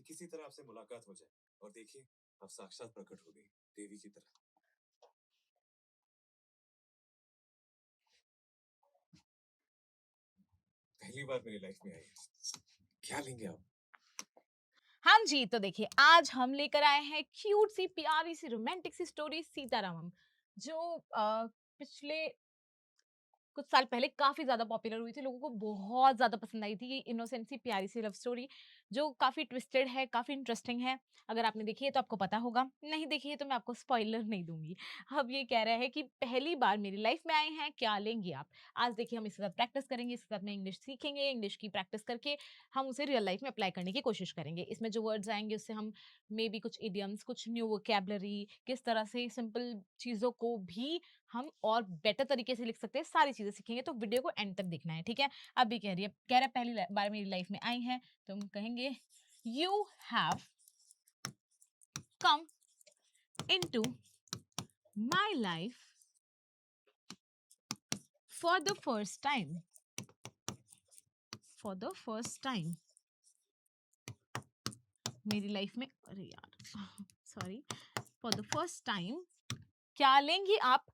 किसी तरह आपसे मुलाकात हो जाए। और देखिए, आप साक्षात प्रकट हो गई, देवी की तरह। पहली बार मेरी लाइफ में आई है। क्या लेंगे आप? हाँ जी, तो देखिए आज हम लेकर आए हैं क्यूट सी प्यारी सी रोमांटिक सी स्टोरी सीतारामम जो पिछले कुछ साल पहले काफ़ी ज़्यादा पॉपुलर हुई थी, लोगों को बहुत ज़्यादा पसंद आई थी। ये इनोसेंट सी प्यारी सी लव स्टोरी जो काफ़ी ट्विस्टेड है, काफ़ी इंटरेस्टिंग है। अगर आपने देखी है तो आपको पता होगा, नहीं देखी है तो मैं आपको स्पॉइलर नहीं दूँगी। अब ये कह रहा है कि पहली बार मेरी लाइफ में आए हैं, क्या लेंगे आप? आज देखिए हम इसके साथ प्रैक्टिस करेंगे, इसके साथ में इंग्लिश सीखेंगे, इंग्लिश की प्रैक्टिस करके हम उसे रियल लाइफ में अप्लाई करने की कोशिश करेंगे। इसमें जो वर्ड्स आएँगे उससे हम मेबी कुछ इडियम्स, कुछ न्यू वोकैब्युलरी, किस तरह से सिंपल चीज़ों को भी हम और बेटर तरीके से लिख सकते हैं, सारी चीज़ें सीखेंगे, तो वीडियो को एंड तक देखना है, ठीक है? अब भी कह रहा है पहली बार मेरी लाइफ में आई हैं, तो हम कहेंगे you have come into my life for the first time, for the first time मेरी लाइफ में, अरे यार sorry, for the first time क्या लेंगी आप?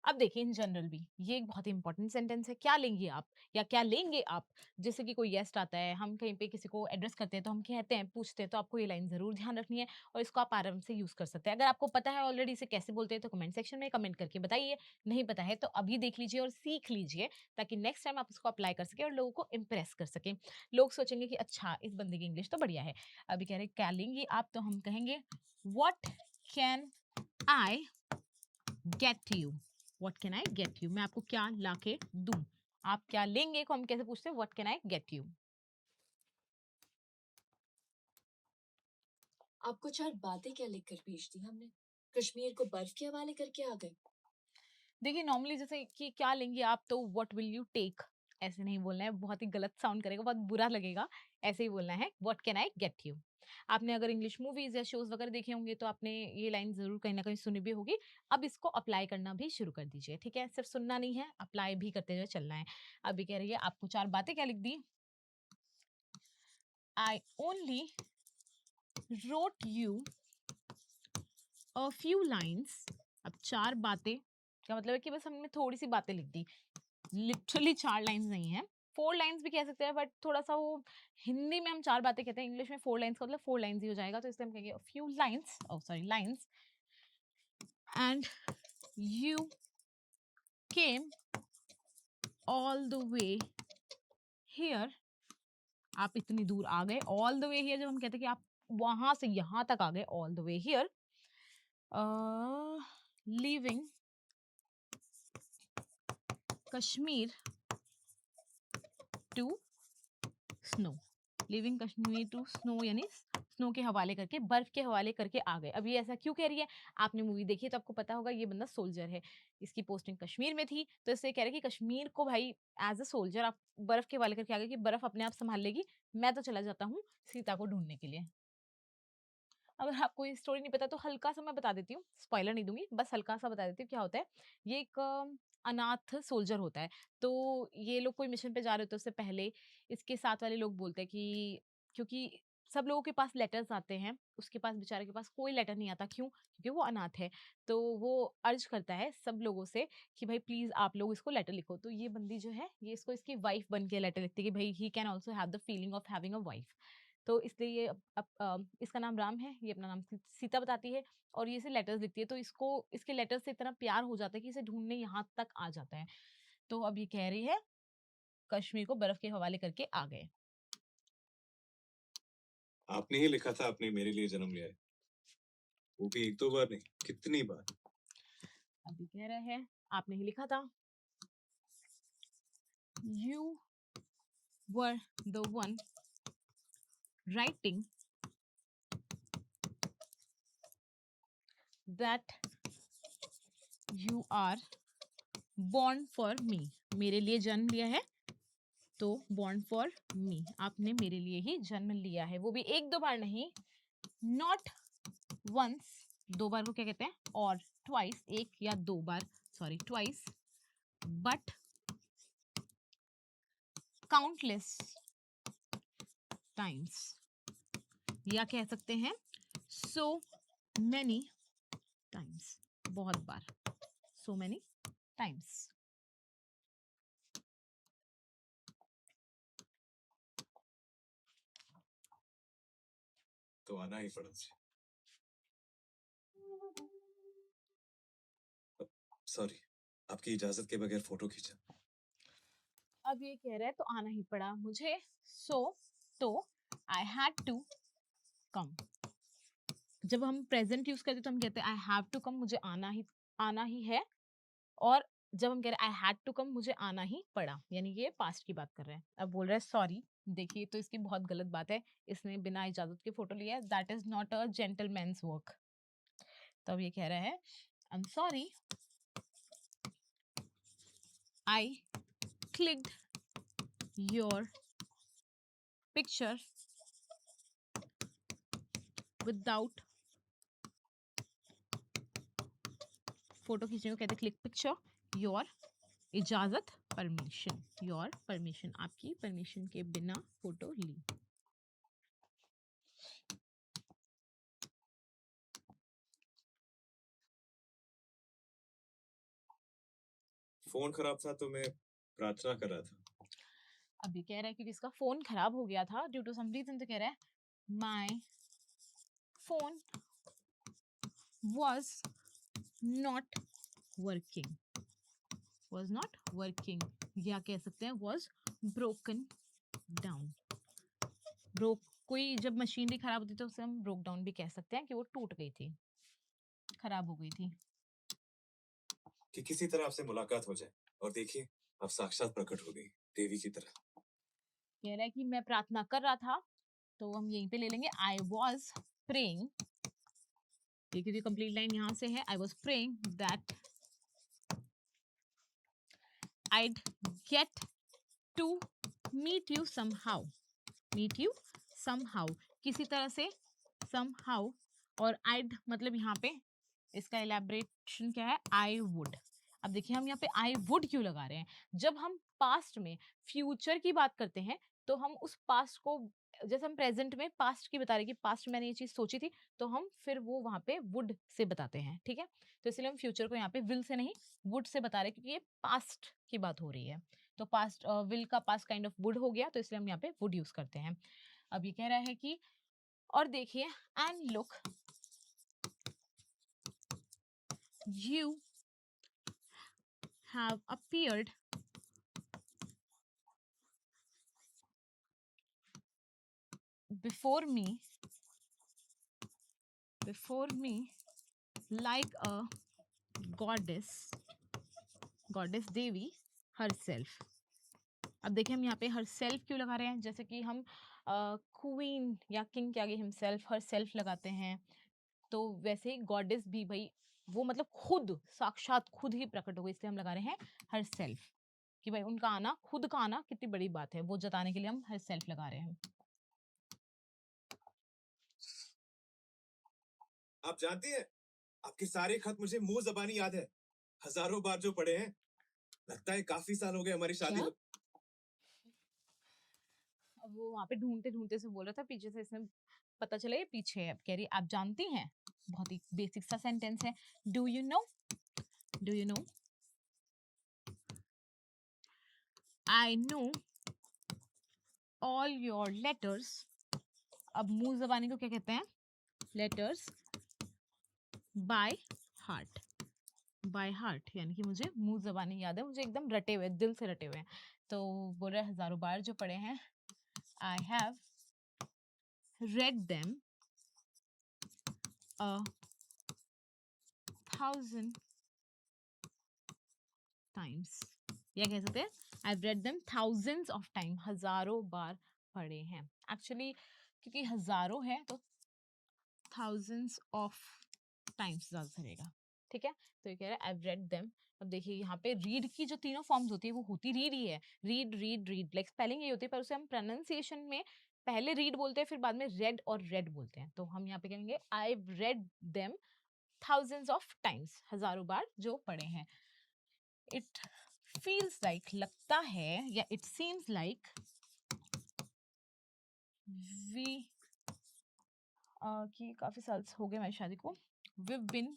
अब देखिए इन जनरल भी ये एक बहुत ही इंपॉर्टेंट सेंटेंस है, क्या लेंगी आप या क्या लेंगे आप? जैसे कि कोई गेस्ट आता है, हम कहीं पे किसी को एड्रेस करते हैं तो हम कहते हैं, पूछते हैं, तो आपको ये लाइन जरूर ध्यान रखनी है और इसको आप आराम से यूज कर सकते हैं। अगर आपको पता है ऑलरेडी इसे कैसे बोलते हैं तो कमेंट सेक्शन में कमेंट करके बताइए, नहीं पता है तो अभी देख लीजिए और सीख लीजिए, ताकि नेक्स्ट टाइम आप उसको अप्लाई कर सके और लोगों को इम्प्रेस कर सके। लोग सोचेंगे कि अच्छा इस बंदे की इंग्लिश तो बढ़िया है। अभी कह रहे क्या लेंगी आप, तो हम कहेंगे what can I get you, what can I get you, मैं आपको क्या लाके दूं? आप क्या लेंगे को हम कैसे पूछते हैं, what can I get you. आपको 4 बातें क्या लिखकर भेज दी हमने? कश्मीर को बर्फ के हवाले करके आ गए। देखिए नॉर्मली जैसे कि क्या लेंगे आप, तो व्हाट विल यू टेक, ऐसे नहीं बोलना है, बहुत ही गलत साउंड करेगा, बहुत बुरा लगेगा। ऐसे ही बोलना है what can I get you. आपने अगर इंग्लिश मूवीज या शोज वगैरह देखे होंगे तो आपने ये लाइन जरूर कहीं ना कहीं सुनी भी होगी। अब इसको अप्लाई करना भी शुरू कर दीजिए, ठीक है? सिर्फ सुनना नहीं है, अप्लाई भी करते हुए चलना है। अभी कह रही है आपको 4 बातें क्या लिख दी, I only wrote you a few lines। अब 4 बातें क्या मतलब है कि बस हमने थोड़ी सी बातें लिख दी, लिटरली 4 लाइंस नहीं है, 4 लाइंस भी कह सकते हैं, बट थोड़ा सा वो हिंदी में हम 4 बातें कहते हैं, इंग्लिश में 4 लाइंस का मतलब 4 लाइंस ही हो जाएगा, तो इसलिए हम कहेंगे few lines, oh sorry lines, and you came all the way here. आप इतनी दूर आ गए, ऑल द वे हियर जब हम कहते हैं कि आप वहां से यहाँ तक आ गए, all the way here, leaving Kashmir to snow, leaving Kashmir to snow यानी स्नो के हवाले करके, बर्फ के हवाले करके आ गए। अब ये ऐसा क्यों कह रही है, आपने मूवी देखी है तो आपको पता होगा ये बंदा सोल्जर है, इसकी पोस्टिंग कश्मीर में थी, तो इससे कह रहे हैं कि कश्मीर को भाई एज अ सोल्जर आप बर्फ के हवाले करके आ गए कि बर्फ अपने आप संभाल लेगी, मैं तो चला जाता हूँ सीता को ढूंढने के लिए। अगर आपको ये स्टोरी नहीं पता तो हल्का सा मैं बता देती हूँ, स्पॉइलर नहीं दूंगी, बस हल्का सा बता देती हूँ क्या होता है। ये एक अनाथ सोल्जर होता है, तो ये लोग कोई मिशन पे जा रहे होते हैं, उससे पहले इसके साथ वाले लोग बोलते हैं कि क्योंकि सब लोगों के पास लेटर्स आते हैं, उसके पास बेचारे के पास कोई लेटर नहीं आता, क्यों? क्योंकि वो अनाथ है। तो वो अर्ज करता है सब लोगों से कि भाई प्लीज आप लोग इसको लेटर लिखो, तो ये बंदी जो है ये इसको इसकी वाइफ बन के लेटर लिखती है कि भाई he can also have the feeling of having a wife. तो इसलिए ये इसका नाम राम है, ये अपना नाम सीता बताती है और ये इसे लेटर्स लिखती है, तो इसको इसके लेटर से इतना प्यार हो जाता है कि इसे ढूंढने यहाँ तक आ जाता है। तो अब ये कह रही है कश्मीर को बर्फ के हवाले करके आ गए। आपने ही लिखा था आपने मेरे लिए जन्म लिया है। वो भी एक दो बार नहीं, कितनी बार। अभी कह रहा है आपने ही लिखा था, you were the one writing that you are born for me, मेरे लिए जन्म लिया है, तो बॉर्न फॉर मी, आपने मेरे लिए ही जन्म लिया है, वो भी एक दो बार नहीं, नॉट वंस, 2 बार को क्या कहते हैं, और ट्वाइस, एक या 2 बार, sorry twice, but countless times, या कह सकते हैं so many times, बहुत बार, so many times. तो आना ही पड़ा मुझे। सॉरी, आपकी इजाजत के बगैर फोटो खींचा। अब ये कह रहा है तो आना ही पड़ा मुझे, तो I had to come. जब हम प्रेजेंट यूज करते तो हम कहते हैं आई हैव टू कम, मुझे आना ही है। और जब हम कह रहे हैं आई हैड टू कम, मुझे आना ही पड़ा, यानी ये पास्ट की बात कर रहे हैं। अब बोल रहा है सॉरी, देखिए तो इसकी बहुत गलत बात है, इसने बिना इजाजत के फोटो लिया है, that is not a gentleman's work. तो अब ये कह रहा है I am sorry I clicked your picture without, photo खींचने को कहते क्लिक पिक्चर, योर इजाजत, परमिशन, योर परमिशन, आपकी परमिशन के बिना फोटो ली। फोन खराब था तो मैं प्रार्थना कर रहा था। अभी कह रहा है क्योंकि इसका फोन खराब हो गया था ड्यू टू सम रीजन, तो कह रहा है my phone was not working, was not working, या कह सकते हैं was broken down। कोई जब मशीनरी खराब होती है तो उसे हम ब्रोक डाउन भी कह सकते हैं कि वो टूट गई थी, खराब हो गई थी। कि किसी तरह आपसे मुलाकात हो जाए, और देखिए आप साक्षात प्रकट हो गई देवी की तरह। कह रहा है कि मैं प्रार्थना कर रहा था, तो हम यहीं पे ले लेंगे आई वॉज प्रेइंग, क्योंकि कंप्लीट लाइन यहाँ से है, I was praying that I'd get to meet you somehow, meet you somehow, किसी तरह से somehow, और I'd मतलब यहाँ पे इसका एलैबोरेशन क्या है, I would। अब देखिए हम यहाँ पे I would क्यों लगा रहे हैं, जब हम पास्ट में फ्यूचर की बात करते हैं तो हम उस पास्ट को, जैसे हम प्रेजेंट में पास्ट की बता रहे कि पास्ट में मैंने ये चीज सोची थी, तो हम फिर वो वहां पे वुड से बताते हैं, ठीक है। तो इसलिए हम फ्यूचर को यहाँ पे विल से नहीं वुड से बता रहे हैं, क्योंकि ये पास्ट की बात हो रही है। तो पास्ट विल का पास्ट काइंड ऑफ वुड हो गया, तो इसलिए हम यहाँ पे वुड यूज करते हैं। अब ये कह रहा है कि और देखिए and look you have appeared before me like a goddess Devi herself। अब देखिए हम यहाँ पे herself क्यों लगा रहे हैं, जैसे कि हम क्वीन या किंग के आगे himself herself लगाते हैं, तो वैसे ही गॉडेस भी भाई वो मतलब खुद साक्षात खुद ही प्रकट हो गई, इसलिए हम लगा रहे हैं herself, कि भाई उनका आना, खुद का आना कितनी बड़ी बात है, वो जताने के लिए हम herself लगा रहे हैं। आप जानती हैं, आपके सारे खत मुझे मुंह जबानी याद है, हजारों बार जो पढ़े हैं। लगता है काफी साल हो गए हमारी शादी क्या? हो। अब वो वहां पे ढूंढते ढूंढते से बोल रहा था, पीछे से इसने पता चला ये पीछे है। अब कह रही आप जानती हैं, बहुत ही बेसिक सा सेंटेंस है, do you know I know all your letters. अब मुंह जबानी को क्या कहते हैं, letters by heart, by heart, यानी कि मुझे मुंह जबानी याद है, मुझे एकदम रटे हुए, दिल से रटे हुए हैं। तो बोल रहे हजारों बार जो पढ़े हैं, I have read them 1,000 times, या कह सकते हैं I've read them thousands of time, हजारों बार पढ़े हैं। एक्चुअली क्योंकि हजारों है तो thousands of times ज्यादा सही, ठीक है। तो ये कह रहा है I've read them। अब देखिए यहाँ पे रीड की जो तीनों फॉर्म्स होती है वो होती रीड ही है, read read read, like spelling ये होती है, पर उसे हम प्रोनाउंसिएशन में पहले रीड बोलते हैं, फिर बाद में रेड और रेड बोलते हैं। तो हम यहाँ पे कहेंगे I've read them thousands of times, हजारों बार जो पढ़े हैं। It feels like, लगता है, या it seems like we कि काफी साल हो गए हमारी शादी को. We've been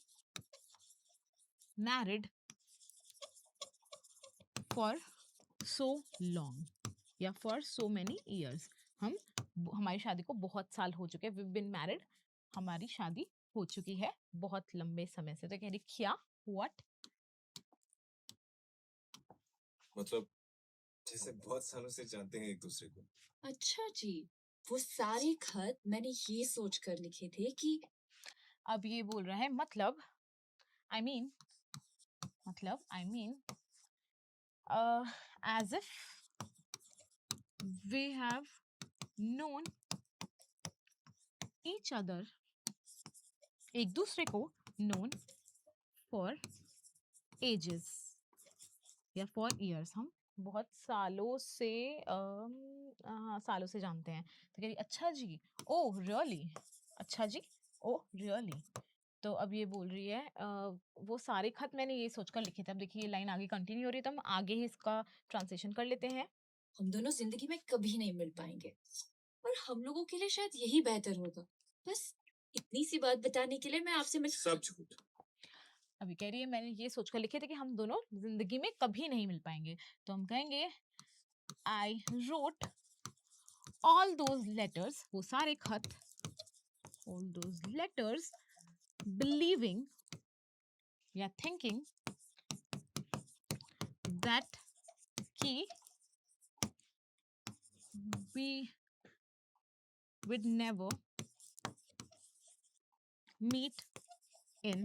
married for so long या for so many years. हमारी शादी को बहुत साल हो चुके हैं. We've been married, हमारी शादी हो चुकी है बहुत लंबे समय से. तो कह रही क्या, what? मतलब जैसे बहुत सालों से जानते हैं एक दूसरे को. अच्छा जी, वो सारे खत मैंने ये सोच कर लिखे थे कि अब ये बोल रहा है मतलब I mean as if we have known each other, एक दूसरे को known for ages या for years. हम बहुत सालों से हाँ सालों से जानते हैं. तो कह रही अच्छा जी, ओह रियली, अच्छा जी, ओह रियली. तो अब ये बोल रही है वो सारे खत मैंने ये सोचकर लिखे थे. अब देखिए ये लाइन आगे कंटिन्यू हो रही है तो हम आगे ही इसका ट्रांसलेशन कर लेते हैं. हम दोनों जिंदगी में कभी नहीं मिल पाएंगे, और हम लोगों के लिए शायद यही बेहतर होगा. बस इतनी सी बात बताने के लिए मैं आपसे मिल. सब झूठ. अभी कह रही है मैंने ये सोचकर लिखे थे कि हम दोनों जिंदगी में कभी नहीं मिल पाएंगे. तो हम कहेंगे I wrote all those letters, वो सारे खत, ऑल दोज लेटर्स, बिलीविंग या थिंकिंग दैट कि we would never meet in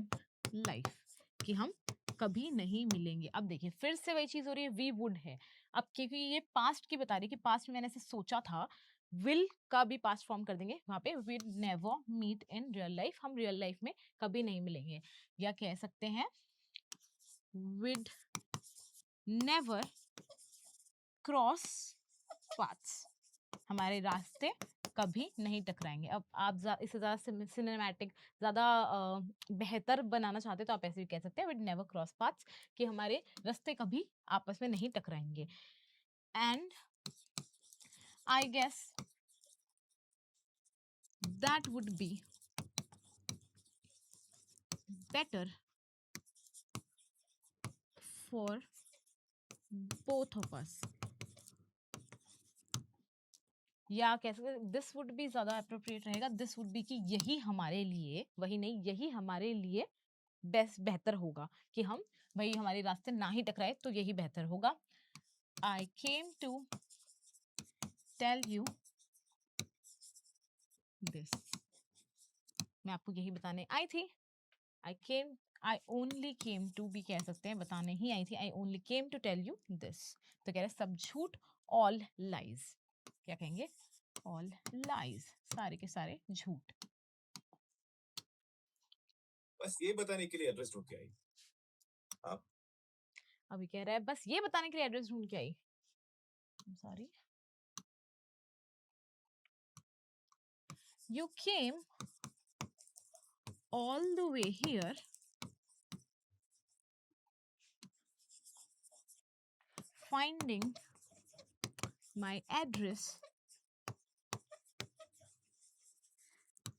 life, कि हम कभी नहीं मिलेंगे. अब देखिए फिर से वही चीज हो रही है, we would है. अब क्योंकि ये पास्ट की बता रही है कि पास्ट में मैंने ऐसे सोचा था, will का भी पास्ट फॉर्म कर देंगे वहां पे. we'd never meet in real life, हम रियल लाइफ में कभी नहीं मिलेंगे. या कह सकते हैं we'd never cross paths, हमारे रास्ते कभी नहीं टकराएंगे. अब आप इसे ज्यादा सिनेमैटिक, ज्यादा बेहतर बनाना चाहते तो आप ऐसे भी कह सकते हैं विद नेवर क्रॉस पाथ्स, कि हमारे रास्ते कभी आपस में नहीं टकराएंगे. And I guess that would be better for both of us. या कह सकते दिस वुड बी ज्यादा अप्रोप्रिएट रहेगा. दिस वुड बी कि यही हमारे लिए, वही नहीं, यही हमारे लिए बेहतर होगा, कि हम वही हमारे रास्ते ना ही टकराए तो यही बेहतर होगा. I came to tell you this, मैं आपको यही बताने आई थी. आई ओनली केम टू भी कह सकते हैं, बताने ही आई थी. I only came to tell you this. तो कह रहे सब झूठ, ऑल लाइज. क्या कहेंगे? ऑल लाइज, सारे के सारे झूठ. बस ये बताने के लिए एड्रेस ढूंढ के आई. आप अभी कह रहा है बस ये बताने के लिए एड्रेस ढूंढ के आई. Sorry, you came all the way here finding my address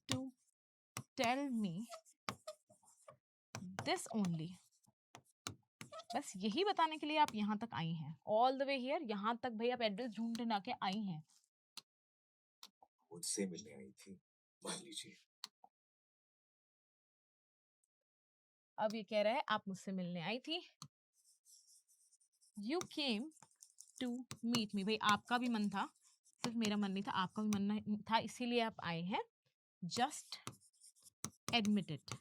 to tell me this only. बस यही बताने के लिए आप यहाँ तक आई हैं. ऑल द वे हियर, यहाँ तक भाई आप एड्रेस ढूंढने के आई हैं. मुझसे मिलने आई थी, मान लीजिए. अब ये कह रहा है आप मुझसे मिलने आई थी. You came to meet me. भाई आपका भी मन था, सिर्फ मेरा मन नहीं था, आपका भी मन था, इसीलिए आप आए हैं. Just admit it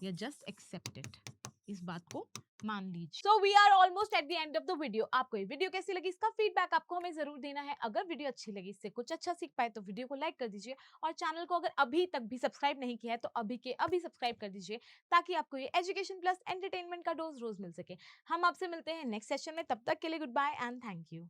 या just accept it, इस बात को मान लीजिए. So we are almost at the end of the video. आपको ये वीडियो कैसी लगी, इसका फीडबैक आपको हमें जरूर देना है. अगर वीडियो अच्छी लगी, इससे कुछ अच्छा सीख पाए तो वीडियो को लाइक कर दीजिए, और चैनल को अगर अभी तक भी सब्सक्राइब नहीं किया है तो अभी के अभी सब्सक्राइब कर दीजिए, ताकि आपको ये एजुकेशन प्लस एंटरटेनमेंट का डोज रोज मिल सके. हम आपसे मिलते हैं नेक्स्ट सेशन में, तब तक के लिए goodbye and thank you.